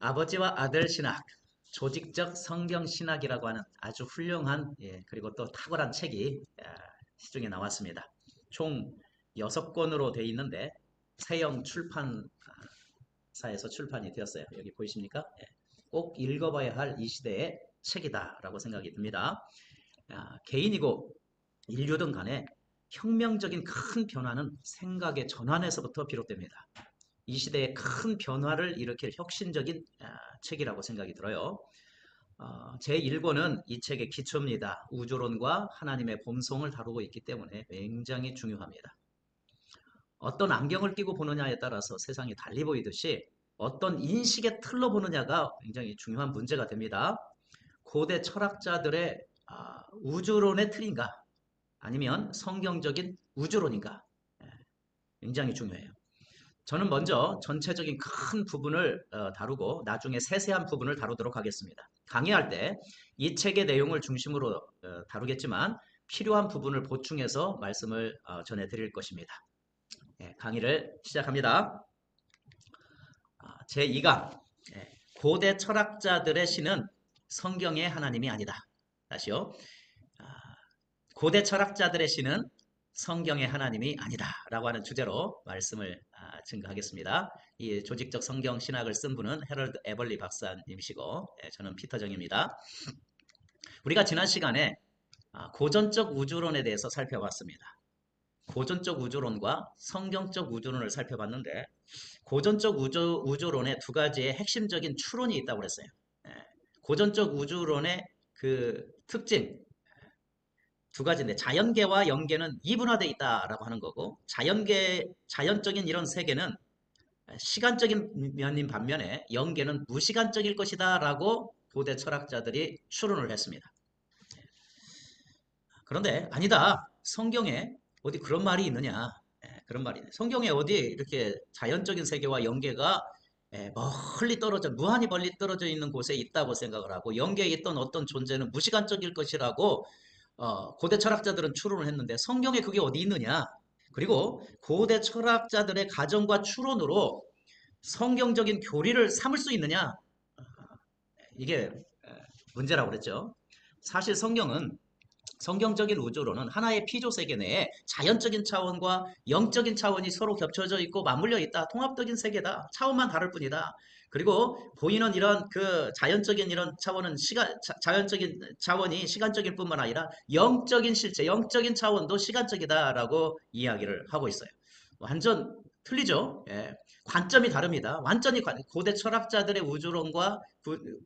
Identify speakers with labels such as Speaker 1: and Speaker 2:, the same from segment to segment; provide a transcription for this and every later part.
Speaker 1: 아버지와 아들 신학, 조직적 성경 신학이라고 하는 아주 훌륭한 그리고 또 탁월한 책이 시중에 나왔습니다. 총 6권으로 되어 있는데 세영 출판사에서 출판이 되었어요. 여기 보이십니까? 꼭 읽어봐야 할 이 시대의 책이다라고 생각이 듭니다. 개인이고 인류든 간에 혁명적인 큰 변화는 생각의 전환에서부터 비롯됩니다. 이 시대에 큰 변화를 일으킬 혁신적인 책이라고 생각이 들어요. 제1권은 이 책의 기초입니다. 우주론과 하나님의 본성을 다루고 있기 때문에 굉장히 중요합니다. 어떤 안경을 끼고 보느냐에 따라서 세상이 달리 보이듯이 어떤 인식의 틀로 보느냐가 굉장히 중요한 문제가 됩니다. 고대 철학자들의 우주론의 틀인가 아니면 성경적인 우주론인가 굉장히 중요해요. 저는 먼저 전체적인 큰 부분을 다루고 나중에 세세한 부분을 다루도록 하겠습니다. 강의할 때 이 책의 내용을 중심으로 다루겠지만 필요한 부분을 보충해서 말씀을 전해드릴 것입니다. 강의를 시작합니다. 제2강 고대 철학자들의 신은 성경의 하나님이 아니다. 다시요. 고대 철학자들의 신은 성경의 하나님이 아니다 라고 하는 주제로 말씀을 증거하겠습니다. 이 조직적 성경 신학을 쓴 분은 해럴드 에벌리 박사님이시고 저는 피터정입니다. 우리가 지난 시간에 고전적 우주론에 대해서 살펴봤습니다. 고전적 우주론과 성경적 우주론을 살펴봤는데 고전적 우주론에 두 가지의 핵심적인 추론이 있다고 그랬어요. 고전적 우주론의 그 특징 두 가지인데 자연계와 영계는 이분화되어 있다라고 하는 거고 자연적인 이런 세계는 시간적인 면인 반면에 영계는 무시간적일 것이다 라고 고대 철학자들이 추론을 했습니다. 그런데 아니다. 성경에 어디 그런 말이 있느냐. 그런 말이 있네. 성경에 어디 이렇게 자연적인 세계와 영계가 멀리 떨어져 무한히 멀리 떨어져 있는 곳에 있다고 생각을 하고 영계에 있던 어떤 존재는 무시간적일 것이라고 고대 철학자들은 추론을 했는데 성경에 그게 어디 있느냐. 그리고 고대 철학자들의 가정과 추론으로 성경적인 교리를 삼을 수 있느냐. 이게 문제라고 그랬죠. 사실 성경적인 우주론은 하나의 피조 세계 내에 자연적인 차원과 영적인 차원이 서로 겹쳐져 있고 맞물려 있다. 통합적인 세계다. 차원만 다를 뿐이다. 그리고 보이는 이런 그 자연적인 이런 차원은 자연적인 차원이 시간적일 뿐만 아니라 영적인 실체, 영적인 차원도 시간적이다라고 이야기를 하고 있어요. 완전 틀리죠. 관점이 다릅니다. 완전히 고대 철학자들의 우주론과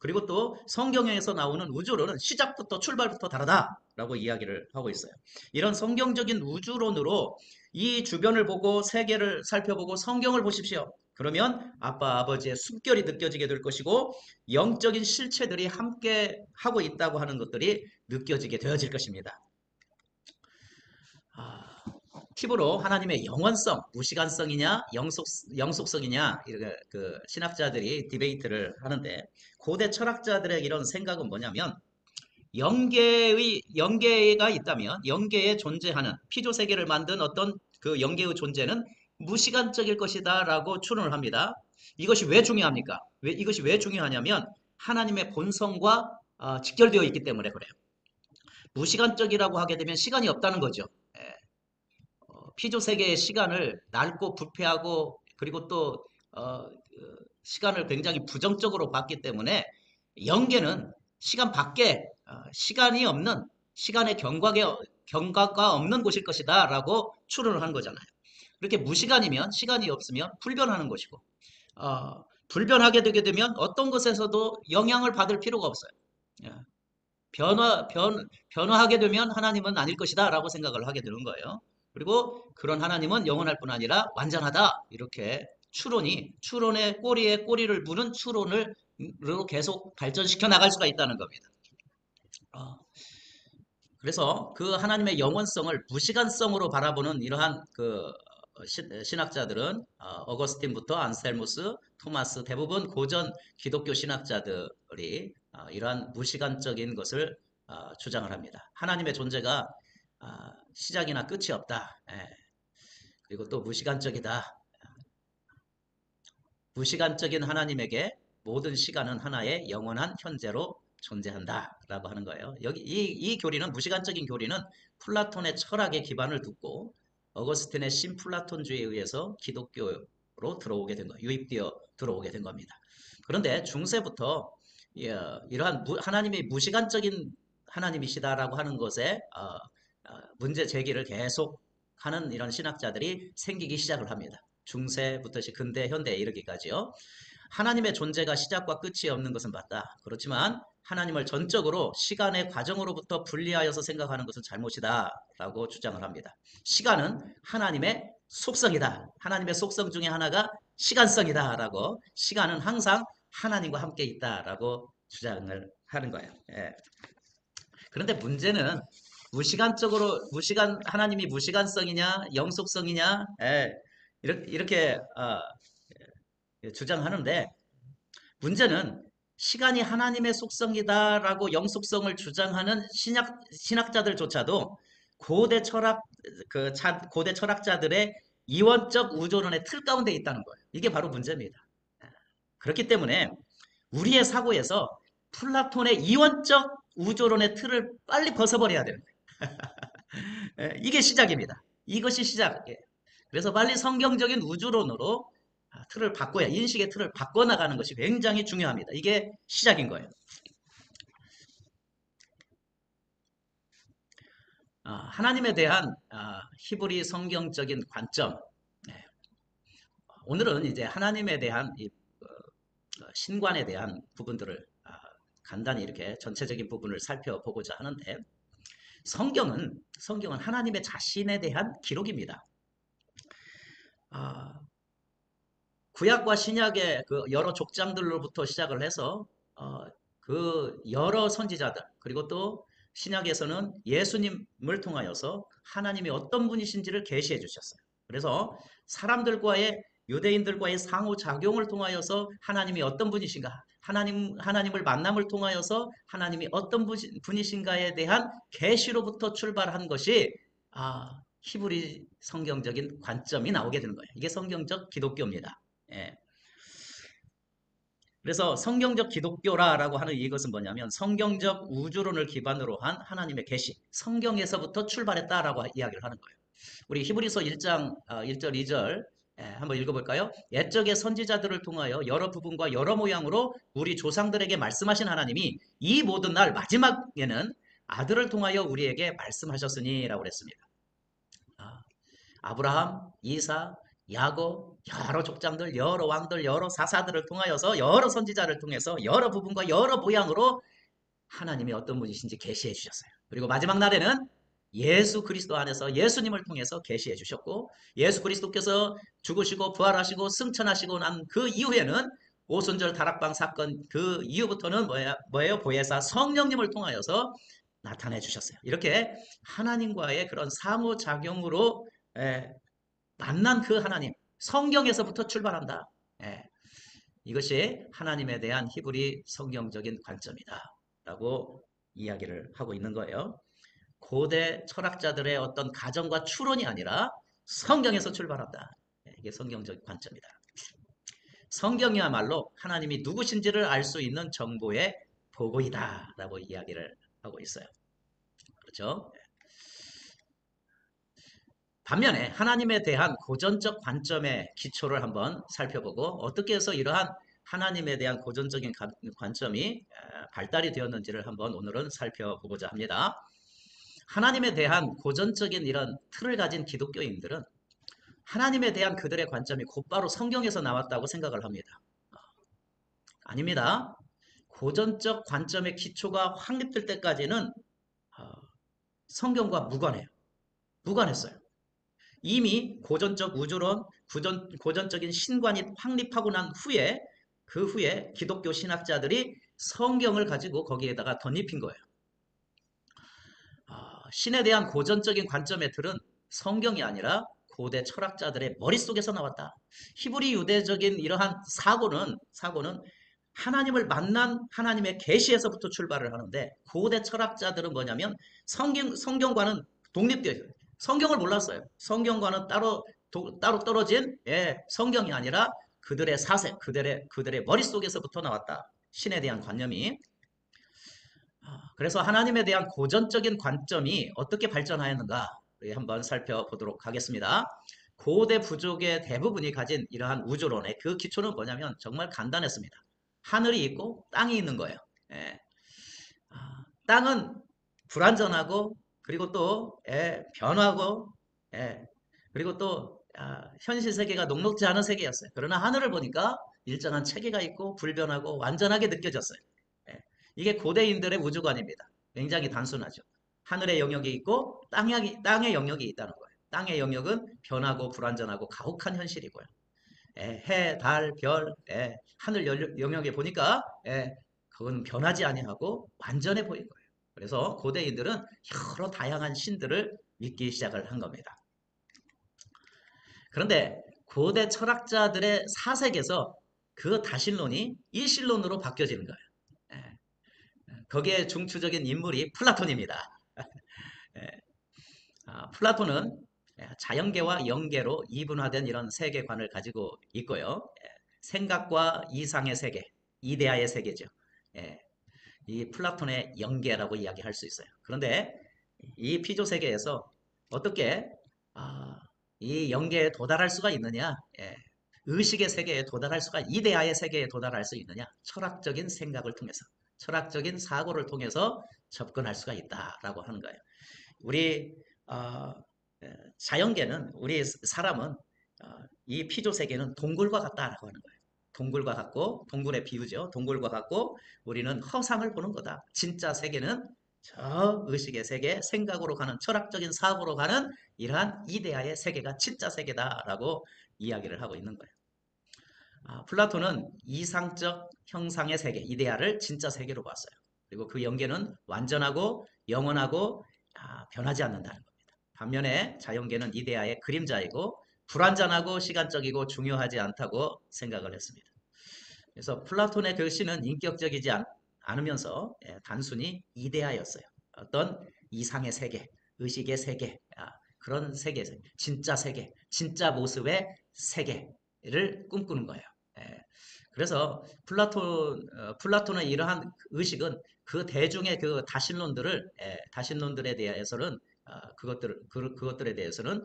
Speaker 1: 그리고 또 성경에서 나오는 우주론은 시작부터 출발부터 다르다라고 이야기를 하고 있어요. 이런 성경적인 우주론으로 이 주변을 보고 세계를 살펴보고 성경을 보십시오. 그러면 아빠 아버지의 숨결이 느껴지게 될 것이고 영적인 실체들이 함께 하고 있다고 하는 것들이 느껴지게 되어질 것입니다. 팁으로 하나님의 영원성, 무시간성이냐, 영속성이냐, 이렇게 그 신학자들이 디베이트를 하는데 고대 철학자들의 이런 생각은 뭐냐면 영계가 있다면 영계에 존재하는 피조 세계를 만든 어떤 그 영계의 존재는 무시간적일 것이다라고 추론을 합니다. 이것이 왜 중요합니까? 이것이 왜 중요하냐면 하나님의 본성과 직결되어 있기 때문에 그래요. 무시간적이라고 하게 되면 시간이 없다는 거죠. 피조 세계의 시간을 넓고 부패하고 그리고 또 시간을 굉장히 부정적으로 봤기 때문에 영계는 시간 밖에 시간이 없는 시간의 경과가 없는 곳일 것이다 라고 추론을 한 거잖아요. 그렇게 무시간이면 시간이 없으면 불변하는 것이고 불변하게 되게 되면 어떤 것에서도 영향을 받을 필요가 없어요. 예. 변화하게 되면 하나님은 아닐 것이다 라고 생각을 하게 되는 거예요. 그리고 그런 하나님은 영원할 뿐 아니라 완전하다. 이렇게 추론의 꼬리에 꼬리를 무는 추론으로 계속 발전시켜 나갈 수가 있다는 겁니다. 그래서 그 하나님의 영원성을 무시간성으로 바라보는 이러한 그 신학자들은 어거스틴부터 안셀무스, 토마스 대부분 고전 기독교 신학자들이 이러한 무시간적인 것을 주장을 합니다. 하나님의 존재가 시작이나 끝이 없다. 그리고 또 무시간적이다. 무시간적인 하나님에게 모든 시간은 하나의 영원한 현재로 존재한다라고 하는 거예요. 여기 이 교리는 무시간적인 교리는 플라톤의 철학에 기반을 두고 어거스틴의 신플라톤주의에 의해서 기독교로 들어오게 된 거예요. 유입되어 들어오게 된 겁니다. 그런데 중세부터 이러한 하나님이 무시간적인 하나님이시다라고 하는 것에 문제 제기를 계속 하는 이런 신학자들이 생기기 시작을 합니다. 중세부터 근대, 현대에 이르기까지요. 하나님의 존재가 시작과 끝이 없는 것은 맞다. 그렇지만 하나님을 전적으로 시간의 과정으로부터 분리하여서 생각하는 것은 잘못이다 라고 주장을 합니다. 시간은 하나님의 속성이다. 하나님의 속성 중에 하나가 시간성이다 라고, 시간은 항상 하나님과 함께 있다 라고 주장을 하는 거예요. 예. 그런데 문제는 하나님이 무시간성이냐 영속성이냐, 이렇게 주장하는데, 문제는 시간이 하나님의 속성이다라고 영속성을 주장하는 신학자들조차도 고대 철학자들의 이원적 우주론의 틀 가운데 있다는 거예요. 이게 바로 문제입니다. 그렇기 때문에 우리의 사고에서 플라톤의 이원적 우주론의 틀을 빨리 벗어버려야 되는 거예요. 이게 시작입니다. 이것이 시작이에요. 그래서 빨리 성경적인 우주론으로 틀을 바꿔야, 인식의 틀을 바꿔나가는 것이 굉장히 중요합니다. 이게 시작인 거예요. 하나님에 대한 히브리 성경적인 관점. 네. 오늘은 이제 하나님에 대한 신관에 대한 부분들을 간단히 이렇게 전체적인 부분을 살펴보고자 하는데, 성경은 하나님의 자신에 대한 기록입니다. 구약과 신약의 그 여러 족장들로부터 시작을 해서 그 여러 선지자들, 그리고 또 신약에서는 예수님을 통하여서 하나님이 어떤 분이신지를 계시해 주셨어요. 그래서 유대인들과의 상호작용을 통하여서 하나님이 어떤 분이신가, 하나님을 만남을 통하여서 하나님이 어떤 분이신가에 대한 계시로부터 출발한 것이 히브리 성경적인 관점이 나오게 되는 거예요. 이게 성경적 기독교입니다. 예. 그래서 성경적 기독교라고 하는 이것은 뭐냐면, 성경적 우주론을 기반으로 한 하나님의 계시, 성경에서부터 출발했다라고 이야기를 하는 거예요. 우리 히브리서 1장 1절 2절 한번 읽어볼까요? 옛적의 선지자들을 통하여 여러 부분과 여러 모양으로 우리 조상들에게 말씀하신 하나님이 이 모든 날 마지막에는 아들을 통하여 우리에게 말씀하셨으니 라고 그랬습니다. 아브라함, 이사, 야곱, 여러 족장들, 여러 왕들, 여러 사사들을 통하여서, 여러 선지자를 통해서 여러 부분과 여러 모양으로 하나님이 어떤 분이신지 계시해 주셨어요. 그리고 마지막 날에는 예수 그리스도 안에서 예수님을 통해서 계시해 주셨고, 예수 그리스도께서 죽으시고 부활하시고 승천하시고 난 그 이후에는 오순절 다락방 사건 그 이후부터는 뭐예요? 보혜사 성령님을 통하여서 나타내 주셨어요. 이렇게 하나님과의 그런 상호작용으로 만난 그 하나님, 성경에서부터 출발한다. 이것이 하나님에 대한 히브리 성경적인 관점이다 라고 이야기를 하고 있는 거예요. 고대 철학자들의 어떤 가정과 추론이 아니라 성경에서 출발한다. 이게 성경적 관점이다. 성경이야말로 하나님이 누구신지를 알 수 있는 정보의 보고이다 라고 이야기를 하고 있어요. 그렇죠? 반면에 하나님에 대한 고전적 관점의 기초를 한번 살펴보고, 어떻게 해서 이러한 하나님에 대한 고전적인 관점이 발달이 되었는지를 한번 오늘은 살펴보고자 합니다. 하나님에 대한 고전적인 이런 틀을 가진 기독교인들은 하나님에 대한 그들의 관점이 곧바로 성경에서 나왔다고 생각을 합니다. 아닙니다. 고전적 관점의 기초가 확립될 때까지는 성경과 무관했어요. 이미 고전적 우주론, 고전적인 신관이 확립하고 난 후에, 그 후에 기독교 신학자들이 성경을 가지고 거기에다가 덧입힌 거예요. 신에 대한 고전적인 관점의 틀은 성경이 아니라 고대 철학자들의 머릿속에서 나왔다. 히브리 유대적인 이러한 사고는 하나님을 만난 하나님의 계시에서부터 출발을 하는데, 고대 철학자들은 뭐냐면 성경과는 독립되어 있어요. 성경을 몰랐어요. 성경과는 따로 떨어진 성경이 아니라 그들의 사색, 그들의 머릿속에서부터 나왔다. 신에 대한 관념이. 그래서 하나님에 대한 고전적인 관점이 어떻게 발전하였는가 우리 한번 살펴보도록 하겠습니다. 고대 부족의 대부분이 가진 이러한 우주론의 그 기초는 뭐냐면 정말 간단했습니다. 하늘이 있고 땅이 있는 거예요. 예. 땅은 불완전하고 그리고 또 변하고 그리고 또 현실 세계가 녹록지 않은 세계였어요. 그러나 하늘을 보니까 일정한 체계가 있고 불변하고 완전하게 느껴졌어요. 예, 이게 고대인들의 우주관입니다. 굉장히 단순하죠. 하늘의 영역이 있고 땅의 영역이 있다는 거예요. 땅의 영역은 변하고 불완전하고 가혹한 현실이고요. 해, 달, 별, 하늘 영역에 보니까 그건 변하지 아니하고 완전해 보인 거예요. 그래서 고대인들은 여러 다양한 신들을 믿기 시작을 한 겁니다. 그런데 고대 철학자들의 사색에서 그 다신론이 일신론으로 바뀌어지는 거예요. 예, 거기에 중추적인 인물이 플라톤입니다. 예, 플라톤은 자연계와 영계로 이분화된 이런 세계관을 가지고 있고요. 생각과 이상의 세계, 이데아의 세계죠. 예, 이 플라톤의 영계라고 이야기할 수 있어요. 그런데 이 피조 세계에서 어떻게 아, 이 영계에 도달할 수가 있느냐? 의식의 세계에 도달할 수가 이데아의 세계에 도달할 수 있느냐? 철학적인 생각을 통해서, 철학적인 사고를 통해서 접근할 수가 있다라고 하는 거예요. 우리 어, 자연계는 우리 사람은 이 피조 세계는 동굴과 같다라고 하는 거예요. 동굴과 같고 동굴의 비유죠. 동굴과 같고 우리는 허상을 보는 거다. 진짜 세계는 저 의식의 세계, 생각으로 가는 철학적인 사고로 가는 이러한 이데아의 세계가 진짜 세계다라고 이야기를 하고 있는 거예요. 플라톤은 이상적 형상의 세계, 이데아를 진짜 세계로 봤어요. 그리고 그 영계는 완전하고 영원하고 변하지 않는다는 겁니다. 반면에 자연계는 이데아의 그림자이고 불완전하고 시간적이고 중요하지 않다고 생각을 했습니다. 그래서 플라톤의 그 시는 인격적이지 않으면서 단순히 이데아였어요. 어떤 이상의 세계, 의식의 세계, 그런 세계, 진짜 세계, 진짜 모습의 세계를 꿈꾸는 거예요. 그래서 플라톤의 이러한 의식은 그 대중의 그 다신론들에 대해서는 그것들에 대해서는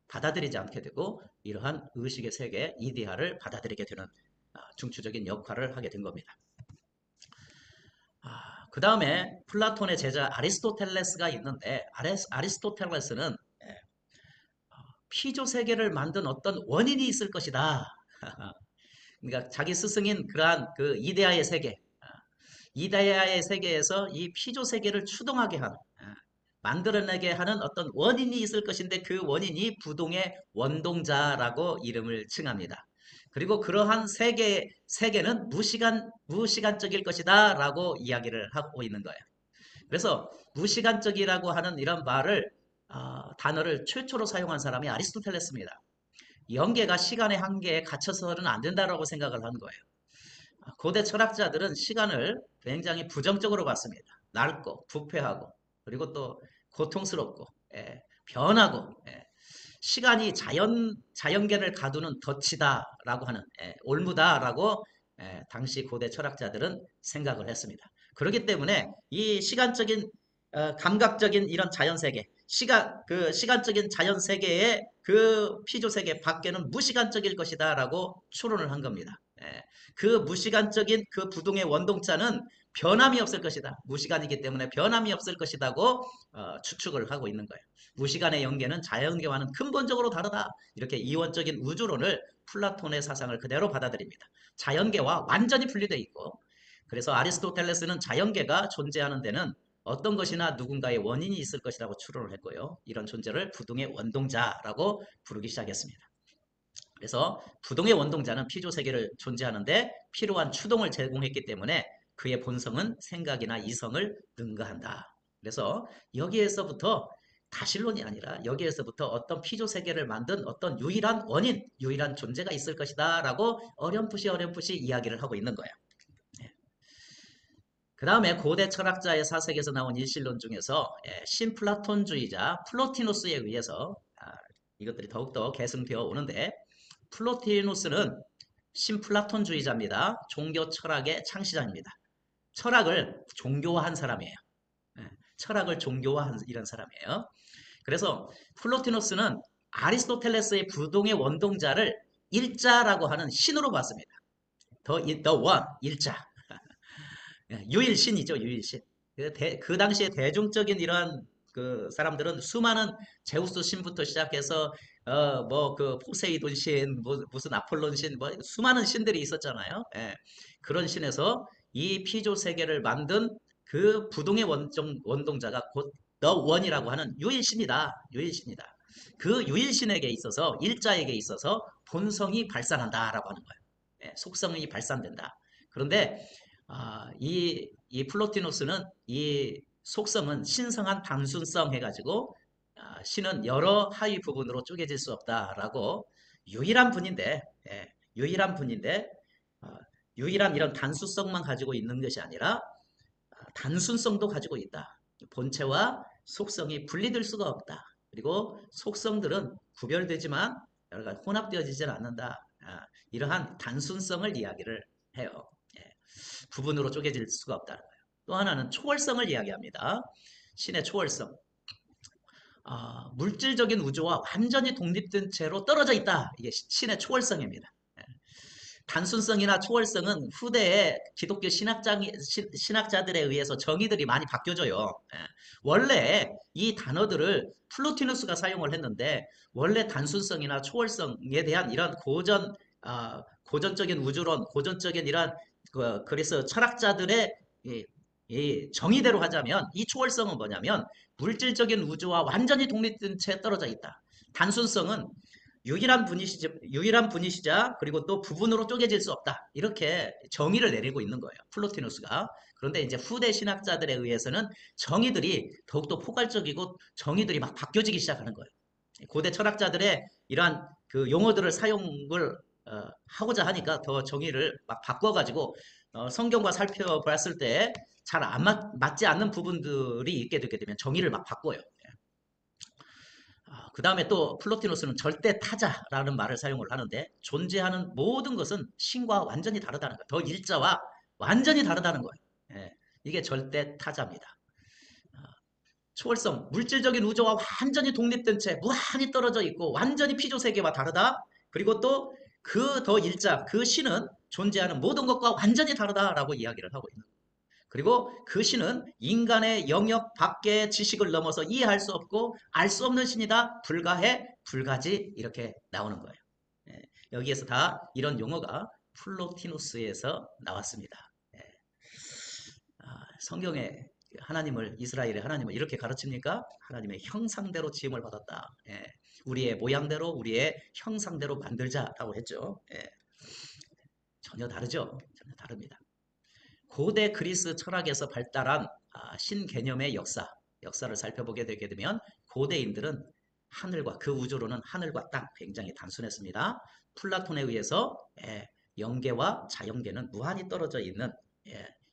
Speaker 1: 받아들이지 않게 되고 이러한 의식의 세계 이데아를 받아들이게 되는 중추적인 역할을 하게 된 겁니다. 그 다음에 플라톤의 제자 아리스토텔레스가 있는데 아리스토텔레스는 피조 세계를 만든 어떤 원인이 있을 것이다. 그러니까 자기 스승인 그러한 그 이데아의 세계, 이데아의 세계에서 이 피조 세계를 추동하게 하는, 만들어내게 하는 어떤 원인이 있을 것인데 그 원인이 부동의 원동자라고 이름을 칭합니다. 그리고 그러한 세계는 무시간적일 것이다 라고 이야기를 하고 있는 거예요. 그래서 무시간적이라고 하는 이런 단어를 최초로 사용한 사람이 아리스토텔레스입니다. 영계가 시간의 한계에 갇혀서는 안 된다라고 생각을 하는 거예요. 고대 철학자들은 시간을 굉장히 부정적으로 봤습니다. 낡고 부패하고 그리고 또 고통스럽고 변하고 시간이 자연계를 가두는 덫이다라고 하는 올무다라고 당시 고대 철학자들은 생각을 했습니다. 그렇기 때문에 이 시간적인 감각적인 이런 자연세계, 시간적인 자연세계의 그 피조세계 밖에는 무시간적일 것이다라고 추론을 한 겁니다. 그 무시간적인 그 부동의 원동자는 변함이 없을 것이다. 무시간이기 때문에 변함이 없을 것이다고 추측을 하고 있는 거예요. 무시간의 연계는 자연계와는 근본적으로 다르다. 이렇게 이원적인 우주론을 플라톤의 사상을 그대로 받아들입니다. 자연계와 완전히 분리되어 있고 그래서 아리스토텔레스는 자연계가 존재하는 데는 어떤 것이나 누군가의 원인이 있을 것이라고 추론을 했고요. 이런 존재를 부동의 원동자라고 부르기 시작했습니다. 그래서 부동의 원동자는 피조세계를 존재하는데 필요한 추동을 제공했기 때문에 그의 본성은 생각이나 이성을 능가한다. 그래서 여기에서부터 다신론이 아니라 여기에서부터 어떤 피조세계를 만든 어떤 유일한 원인, 유일한 존재가 있을 것이다 라고 어렴풋이 이야기를 하고 있는 거예요. 그 다음에 고대 철학자의 사색에서 나온 일신론 중에서 신플라톤주의자 플로티누스에 의해서 이것들이 더욱더 계승되어 오는데 플로티누스는 신플라톤주의자입니다. 종교 철학의 창시자입니다. 철학을 종교화한 사람이에요. 예, 철학을 종교화한 이런 사람이에요. 그래서 플로티노스는 아리스토텔레스의 부동의 원동자를 일자라고 하는 신으로 봤습니다. The One, 일자. 유일신이죠, 유일신. 그 당시에 대중적인 이러한 그 사람들은 수많은 제우스 신부터 시작해서 뭐 그 포세이돈 신, 뭐 무슨 아폴론 신, 뭐 수많은 신들이 있었잖아요. 예. 그런 신에서 이 피조 세계를 만든 그 부동의 원동자가 곧 The One이라고 하는 유일신이다. 유일신이다. 그 유일신에게 있어서 일자에게 있어서 본성이 발산한다라고 하는 거예요. 예, 속성이 발산된다. 그런데 이 플로티노스는 이 속성은 신성한 단순성 해가지고 신은 여러 하위 부분으로 쪼개질 수 없다라고 유일한 분인데 예, 유일한 분인데 어, 유일한 이런 단수성만 가지고 있는 것이 아니라 단순성도 가지고 있다. 본체와 속성이 분리될 수가 없다. 그리고 속성들은 구별되지만 여러 가지 혼합되어지질 않는다. 이러한 단순성을 이야기를 해요. 예. 부분으로 쪼개질 수가 없다는 거예요. 또 하나는 초월성을 이야기합니다. 신의 초월성. 물질적인 우주와 완전히 독립된 채로 떨어져 있다. 이게 신의 초월성입니다. 예. 단순성이나 초월성은 후대에 기독교 신학자들에 의해서 정의들이 많이 바뀌어져요. 예. 원래 이 단어들을 플로티누스가 사용을 했는데 원래 단순성이나 초월성에 대한 이런 고전적인 우주론, 고전적인 이런 그래서 철학자들의 이 정의대로 하자면 이 초월성은 뭐냐면 물질적인 우주와 완전히 독립된 채 떨어져 있다. 단순성은 유일한 분이시자 그리고 또 부분으로 쪼개질 수 없다. 이렇게 정의를 내리고 있는 거예요. 플로티누스가. 그런데 이제 후대 신학자들에 의해서는 정의들이 더욱더 포괄적이고 정의들이 막 바뀌어지기 시작하는 거예요. 고대 철학자들의 이러한 그 용어들을 사용을 하고자 하니까 더 정의를 막 바꿔가지고 성경과 살펴봤을 때 잘 안 맞지 않는 부분들이 있게 되게 되면 정의를 막 바꿔요. 그 다음에 또 플로티노스는 절대 타자라는 말을 사용을 하는데 존재하는 모든 것은 신과 완전히 다르다는 거예요. 더 일자와 완전히 다르다는 거예요. 예, 이게 절대 타자입니다. 초월성, 물질적인 우주와 완전히 독립된 채 무한히 떨어져 있고 완전히 피조 세계와 다르다. 그리고 또 그 더 일자, 그 신은 존재하는 모든 것과 완전히 다르다라고 이야기를 하고 있는 거예요. 그리고 그 신은 인간의 영역 밖의 지식을 넘어서 이해할 수 없고 알 수 없는 신이다. 불가해, 불가지 이렇게 나오는 거예요. 예, 여기에서 다 이런 용어가 플로티누스에서 나왔습니다. 예, 성경에 하나님을 이스라엘의 하나님을 이렇게 가르칩니까? 하나님의 형상대로 지음을 받았다. 예, 우리의 모양대로 우리의 형상대로 만들자라고 했죠. 예, 전혀 다르죠. 전혀 다릅니다. 고대 그리스 철학에서 발달한 신개념의 역사를 살펴보게 되게 되면 고대인들은 하늘과 그 우주로는 하늘과 땅 굉장히 단순했습니다. 플라톤에 의해서 영계와 자연계는 무한히 떨어져 있는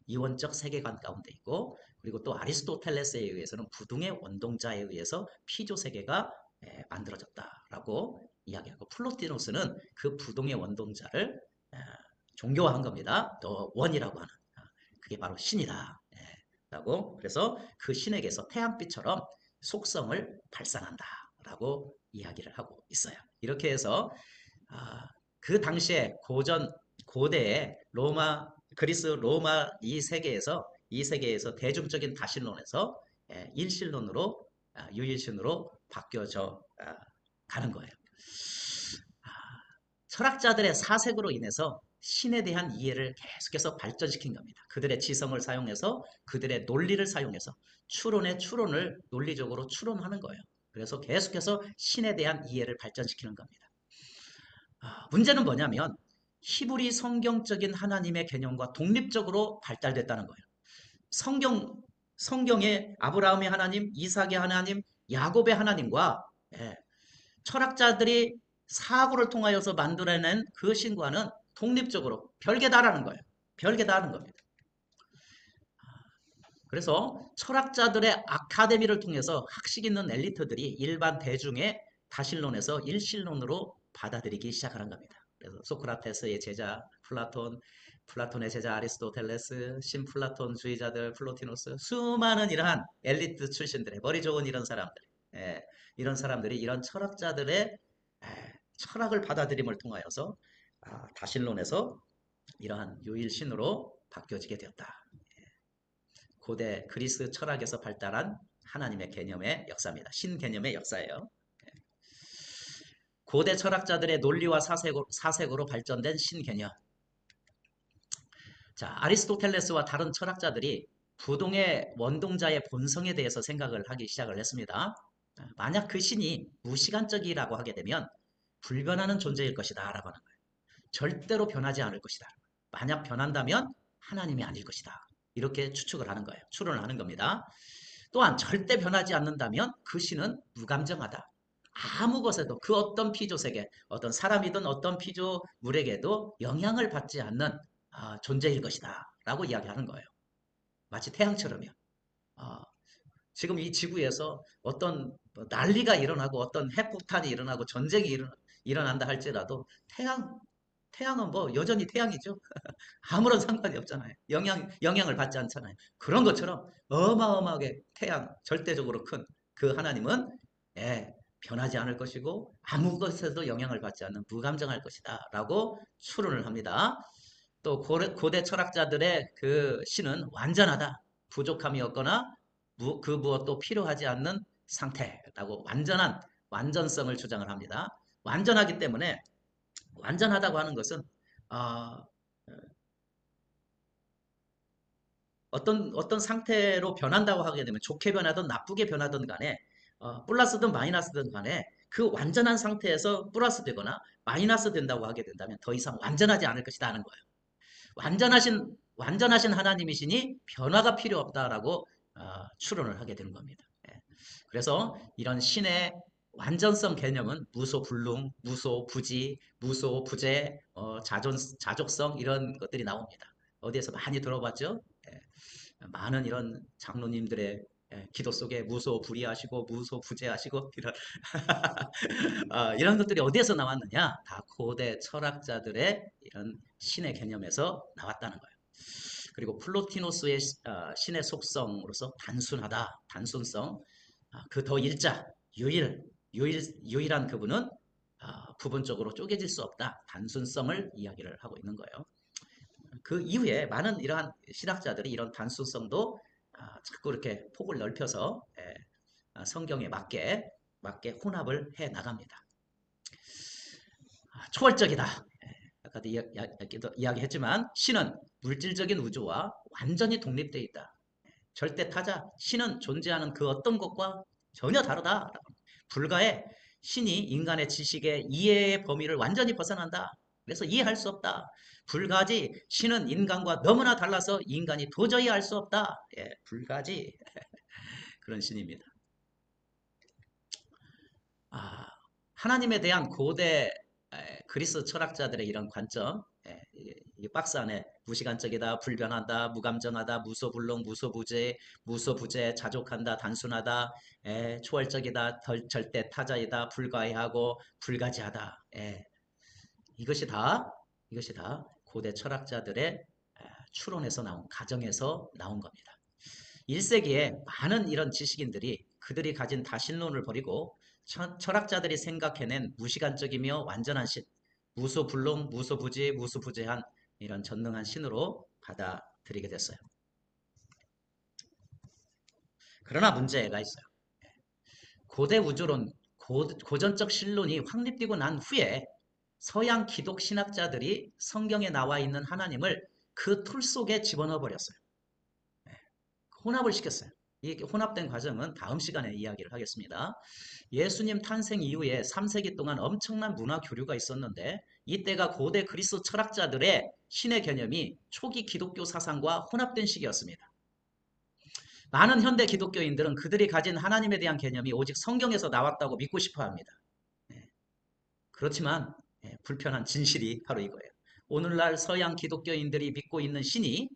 Speaker 1: 이원적 세계관 가운데 있고 그리고 또 아리스토텔레스에 의해서는 부동의 원동자에 의해서 피조 세계가 만들어졌다라고 이야기하고 플로티노스는 그 부동의 원동자를 종교화한 겁니다. 더 원이라고 하는 그게 바로 신이다. 라고 그래서 그 신에게서 태양빛처럼 속성을 발산한다. 라고 이야기를 하고 있어요. 이렇게 해서 그 당시에 고대의 그리스 로마 이 세계에서 대중적인 다신론에서 일신론으로 유일신으로 바뀌어져 가는 거예요. 철학자들의 사색으로 인해서 신에 대한 이해를 계속해서 발전시킨 겁니다. 그들의 지성을 사용해서 그들의 논리를 사용해서 추론의 추론을 논리적으로 추론하는 거예요. 그래서 계속해서 신에 대한 이해를 발전시키는 겁니다. 문제는 뭐냐면 히브리 성경적인 하나님의 개념과 독립적으로 발달됐다는 거예요. 성경의 아브라함의 하나님, 이삭의 하나님, 야곱의 하나님과 철학자들이 사고를 통하여서 만들어낸 그 신과는 독립적으로 별개다라는 거예요. 별개다라는 겁니다. 그래서 철학자들의 아카데미를 통해서 학식 있는 엘리트들이 일반 대중의 다신론에서 일신론으로 받아들이기 시작하는 겁니다. 그래서 소크라테스의 제자 플라톤, 플라톤의 제자 아리스토텔레스, 신플라톤주의자들 플로티노스, 수많은 이러한 엘리트 출신들의 머리 좋은 이런 사람들, 예, 이런 사람들이 이런 철학자들의 철학을 받아들임을 통하여서 다신론에서 이러한 유일신으로 바뀌어지게 되었다. 고대 그리스 철학에서 발달한 하나님의 개념의 역사입니다. 신 개념의 역사예요. 고대 철학자들의 논리와 사색으로 발전된 신 개념. 자, 아리스토텔레스와 다른 철학자들이 부동의 원동자의 본성에 대해서 생각을 하기 시작을 했습니다. 만약 그 신이 무시간적이라고 하게 되면 불변하는 존재일 것이다 라고 하는 거예요. 절대로 변하지 않을 것이다. 만약 변한다면 하나님이 아닐 것이다. 이렇게 추측을 하는 거예요. 추론을 하는 겁니다. 또한 절대 변하지 않는다면 그 신은 무감정하다. 아무 것에도 그 어떤 피조세계, 어떤 사람이든 어떤 피조물에게도 영향을 받지 않는 존재일 것이다 라고 이야기하는 거예요. 마치 태양처럼요. 어, 지금 이 지구에서 어떤 난리가 일어나고 어떤 핵폭탄이 일어나고 전쟁이 일어난다 할지라도 태양은 뭐 여전히 태양이죠. 아무런 상관이 없잖아요. 영향을 받지 않잖아요. 그런 것처럼 어마어마하게 절대적으로 큰 그 하나님은 변하지 않을 것이고 아무 것에도 영향을 받지 않는 무감정할 것이다 라고 추론을 합니다. 또 고대 철학자들의 그 신은 완전하다. 부족함이 없거나 그 무엇도 필요하지 않는 상태라고 완전성을 주장을 합니다. 완전하기 때문에 완전하다고 하는 것은 어, 어떤 상태로 변한다고 하게 되면 좋게 변하든 나쁘게 변하든 간에 플러스든 마이너스든 간에 그 완전한 상태에서 플러스 되거나 마이너스 된다고 하게 된다면 더 이상 완전하지 않을 것이다 하는 거예요. 완전하신 하나님이시니 변화가 필요 없다라고 추론을 하게 되는 겁니다. 예. 그래서 이런 신의 완전성 개념은 무소불능, 무소부지, 무소부재, 자족성 이런 것들이 나옵니다. 어디에서 많이 들어봤죠? 예. 많은 이런 장로님들의 기도 속에 무소불위하시고 무소부재하시고 이런 것들이 어디에서 나왔느냐? 다 고대 철학자들의 이런 신의 개념에서 나왔다는 거예요. 그리고 플로티노스의 신의 속성으로서 단순성, 그 더 일자, 유일한 그분은 부분적으로 쪼개질 수 없다. 단순성을 이야기를 하고 있는 거예요. 그 이후에 많은 이러한 신학자들이 이런 단순성도 자꾸 이렇게 폭을 넓혀서 성경에 맞게 혼합을 해 나갑니다. 초월적이다. 아까도 이야기했지만 신은 물질적인 우주와 완전히 독립되어 있다. 절대 타자, 신은 존재하는 그 어떤 것과 전혀 다르다. 불가해 신이 인간의 지식의 이해의 범위를 완전히 벗어난다. 그래서 이해할 수 없다. 불가지 신은 인간과 너무나 달라서 인간이 도저히 알 수 없다. 불가지 그런 신입니다. 하나님에 대한 고대 그리스 철학자들의 이런 관점, 이 박스 안에 무시간적이다, 불변하다, 무감정하다, 무소불능, 무소부재, 자족한다, 단순하다, 초월적이다, 절대 타자이다, 불가해하고 불가지하다. 이것이 다 고대 철학자들의 추론에서 나온 가정에서 나온 겁니다. 1세기에 많은 이런 지식인들이 그들이 가진 다신론을 버리고 철학자들이 생각해낸 무시간적이며 완전한 신, 무소불능, 무소부지, 무소부재한 이런 전능한 신으로 받아들이게 됐어요. 그러나 문제가 있어요. 고대 우주론, 고전적 신론이 확립되고 난 후에 서양 기독 신학자들이 성경에 나와 있는 하나님을 그 틀 속에 집어넣어 버렸어요. 혼합을 시켰어요. 이 혼합된 과정은 다음 시간에 이야기를 하겠습니다. 예수님 탄생 이후에 3세기 동안 엄청난 문화 교류가 있었는데 이때가 고대 그리스 철학자들의 신의 개념이 초기 기독교 사상과 혼합된 시기였습니다. 많은 현대 기독교인들은 그들이 가진 하나님에 대한 개념이 오직 성경에서 나왔다고 믿고 싶어 합니다. 그렇지만 불편한 진실이 바로 이거예요. 오늘날 서양 기독교인들이 믿고 있는 신이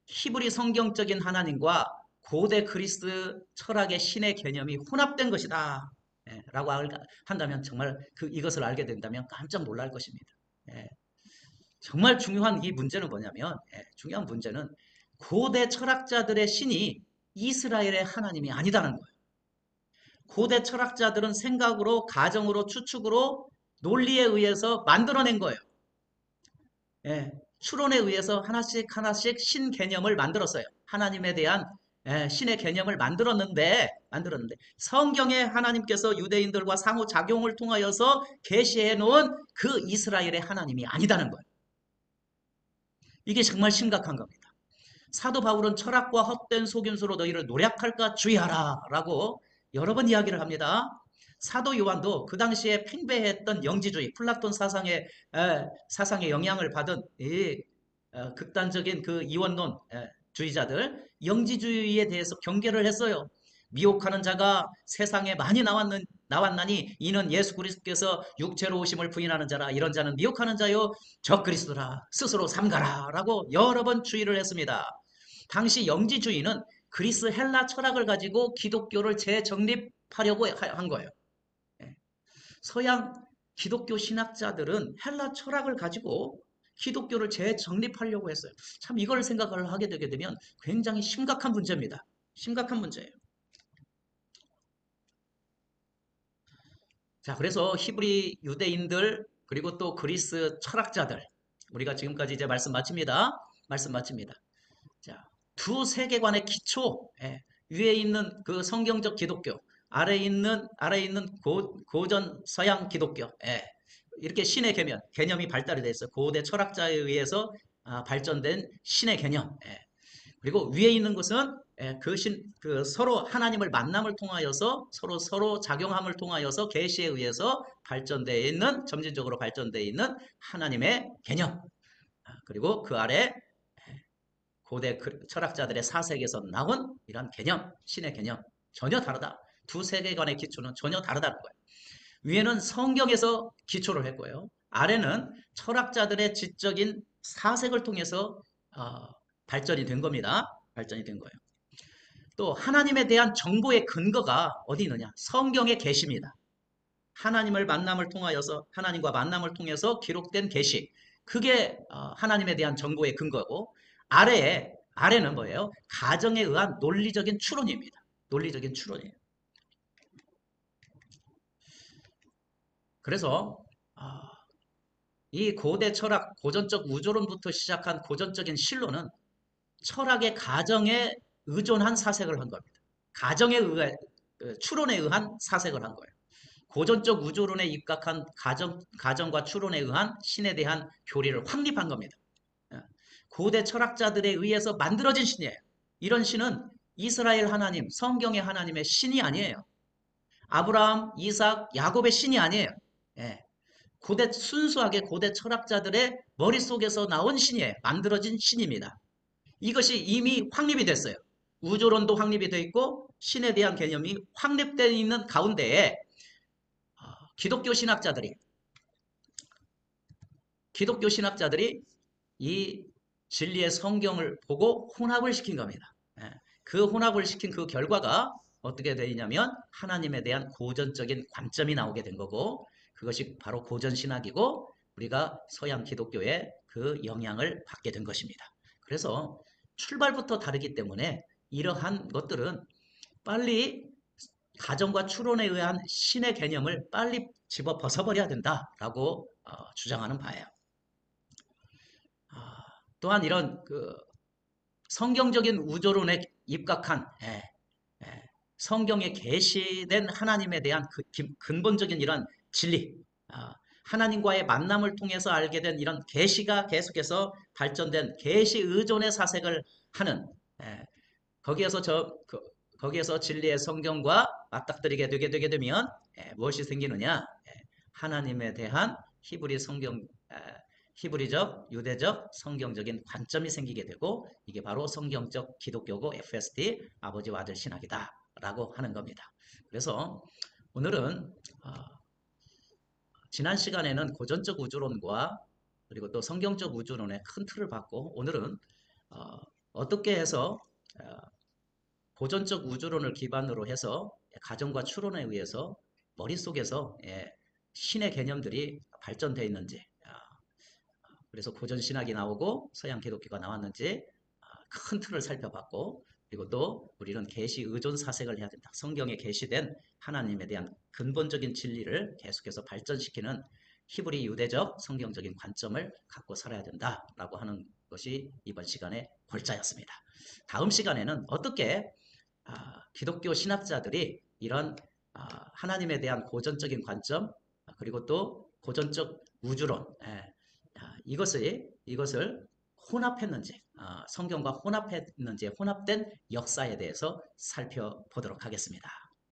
Speaker 1: 히브리 성경적인 하나님과 고대 그리스 철학의 신의 개념이 혼합된 것이다. 라고 한다면 정말 이것을 알게 된다면 깜짝 놀랄 것입니다. 예, 정말 중요한 이 문제는 뭐냐면 중요한 문제는 고대 철학자들의 신이 이스라엘의 하나님이 아니다는 거예요. 고대 철학자들은 생각으로, 가정으로, 추측으로, 논리에 의해서 만들어낸 거예요. 예, 추론에 의해서 하나씩 하나씩 신 개념을 만들었어요. 하나님에 대한 신의 개념을 만들었는데 성경에 하나님께서 유대인들과 상호작용을 통하여서 계시해 놓은 그 이스라엘의 하나님이 아니다는 거예요. 이게 정말 심각한 겁니다. 사도 바울은 철학과 헛된 속임수로 너희를 노략할까 주의하라 라고 여러 번 이야기를 합니다. 사도 요한도 그 당시에 팽배했던 영지주의, 플라톤 사상의 영향을 받은 이 극단적인 그 이원론 주의자들, 영지주의에 대해서 경계를 했어요. 미혹하는 자가 세상에 많이 나왔나니 이는 예수 그리스도께서 육체로 오심을 부인하는 자라. 이런 자는 미혹하는 자요 적 그리스도라 스스로 삼가라 라고 여러 번 주의를 했습니다. 당시 영지주의는 그리스 헬라 철학을 가지고 기독교를 재정립하려고 한 거예요. 예. 서양 기독교 신학자들은 헬라 철학을 가지고 기독교를 재정립하려고 했어요. 참 이걸 생각을 하게 되게 되면 굉장히 심각한 문제입니다. 심각한 문제예요. 자, 그래서 히브리 유대인들 그리고 또 그리스 철학자들 우리가 지금까지 이제 말씀 마칩니다. 말씀 마칩니다. 자, 두 세계관의 기초, 위에 있는 그 성경적 기독교, 아래 있는 고전 서양 기독교, 이렇게 신의 개념이 발달이 돼 있어요. 고대 철학자에 의해서 발전된 신의 개념. 그리고 위에 있는 것은 그 서로 하나님을 만남을 통하여서 서로 작용함을 통하여서 계시에 의해서 발전되어 있는 점진적으로 발전되어 있는 하나님의 개념. 그리고 그 아래 고대 철학자들의 사색에서 나온 이런 개념, 신의 개념 전혀 다르다. 두 세계관의 기초는 전혀 다르다는 거예요. 위에는 성경에서 기초를 했고요. 아래는 철학자들의 지적인 사색을 통해서 어, 발전이 된 겁니다. 발전이 된 거예요. 또 하나님에 대한 정보의 근거가 어디 있느냐? 성경의 계시입니다. 하나님과 만남을 통해서 기록된 계시. 그게 하나님에 대한 정보의 근거고 아래는 뭐예요? 가정에 의한 논리적인 추론입니다. 논리적인 추론이에요. 그래서 이 고대 철학, 고전적 우주론부터 시작한 고전적인 신론은 철학의 가정에 의존한 사색을 한 겁니다. 추론에 의한 사색을 한 거예요. 고전적 우주론에 입각한 가정과 추론에 의한 신에 대한 교리를 확립한 겁니다. 예. 고대 철학자들에 의해서 만들어진 신이에요. 이런 신은 이스라엘 하나님, 성경의 하나님의 신이 아니에요. 아브라함, 이삭, 야곱의 신이 아니에요. 예. 순수하게 고대 철학자들의 머릿속에서 나온 신이에요. 만들어진 신입니다. 이것이 이미 확립이 됐어요. 우주론도 확립이 되어 있고 신에 대한 개념이 확립되어 있는 가운데에 기독교 신학자들이 이 진리의 성경을 보고 혼합을 시킨 겁니다. 그 혼합을 시킨 그 결과가 어떻게 되냐면 하나님에 대한 고전적인 관점이 나오게 된 거고 그것이 바로 고전신학이고 우리가 서양 기독교의 그 영향을 받게 된 것입니다. 그래서 출발부터 다르기 때문에 이러한 것들은 빨리 가정과 추론에 의한 신의 개념을 빨리 집어 벗어버려야 된다라고 주장하는 바예요. 또한 이런 그 성경적인 우주론에 입각한 성경에 계시된 하나님에 대한 그 근본적인 이런 진리, 하나님과의 만남을 통해서 알게 된 이런 계시가 계속해서 발전된 계시 의존의 사색을 하는 거기에서 거기에서 진리의 성경과 맞닥뜨리게 되게 되면 무엇이 생기느냐? 하나님에 대한 히브리적, 유대적, 성경적인 관점이 생기게 되고 이게 바로 성경적 기독교고 FST 아버지와 아들 신학이다 라고 하는 겁니다. 그래서 오늘은 지난 시간에는 고전적 우주론과 그리고 또 성경적 우주론의 큰 틀을 받고 오늘은 어떻게 해서 고전적 우주론을 기반으로 해서 가정과 추론에 의해서 머릿속에서 신의 개념들이 발전되어 있는지 그래서 고전 신학이 나오고 서양 기독교가 나왔는지 큰 틀을 살펴봤고, 그리고 또 우리는 계시 의존 사색을 해야 된다. 성경에 계시된 하나님에 대한 근본적인 진리를 계속해서 발전시키는 히브리 유대적 성경적인 관점을 갖고 살아야 된다라고 하는 것이 이번 시간의 골자였습니다. 다음 시간에는 어떻게 기독교 신학자들이 이런 하나님에 대한 고전적인 관점, 그리고 또 고전적 우주론, 이것을 혼합했는지, 성경과 혼합했는지, 혼합된 역사에 대해서 살펴보도록 하겠습니다.